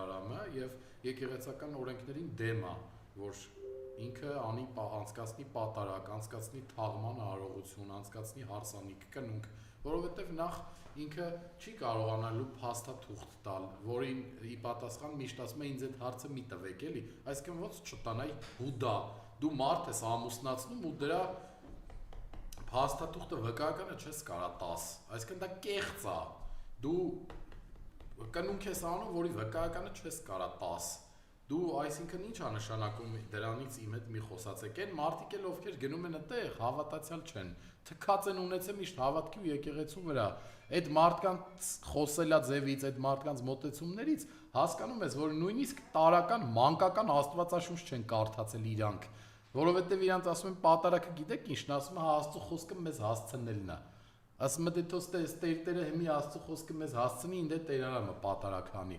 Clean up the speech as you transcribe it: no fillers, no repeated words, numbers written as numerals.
Տերարամը եւ եկեղեցական օրենքներին դեմ է, որ ինքը անցկացնի պատարակ, անցկացնի թաղման արարողություն, անցկացնի հարսանիք կնունք, որովհետեւ նախ ինքը չի կարողանալու փաստաթուղթ տալ, որին ի պատասխան միշտ ասում է ինձ այդ հարցը մի տվեք էլի, այսինքն ոնց չտանայ հուդա, դու մարդ ես ամուսնացնում ու դրա փաստաթուղթը վկայականը չես կարա տաս, այսինքն դա կեղծ է, դու կնունք ես անում, որի վկայականը չես կարա տաս, դու այսինքն ինչ է նշանակում դրանից իմ հետ մի խոսացեք, այն մարդիկ էլ ովքեր գնում են այդտեղ հավատացյալ չեն, թքած են ունեցել միշտ հավատքի ու եկեղեցու վրա, այդ մարդկանց խոսելա ձևից, այդ մարդկանց մոտեցումներից հասկանում ես, որ նույնիսկ տարական, մանկական աստվածաշունչ չեն կարդացել իրանք, որովհետև իրանց ասում են պատարակը գիտեք ինչն ասում է, Աստծո խոսքը մեզ հասցնելն է, ասում է դե թող Տերը հիմի Աստծո խոսքը մեզ հասցնի, ինձ Տերարամը պատարակ հանի,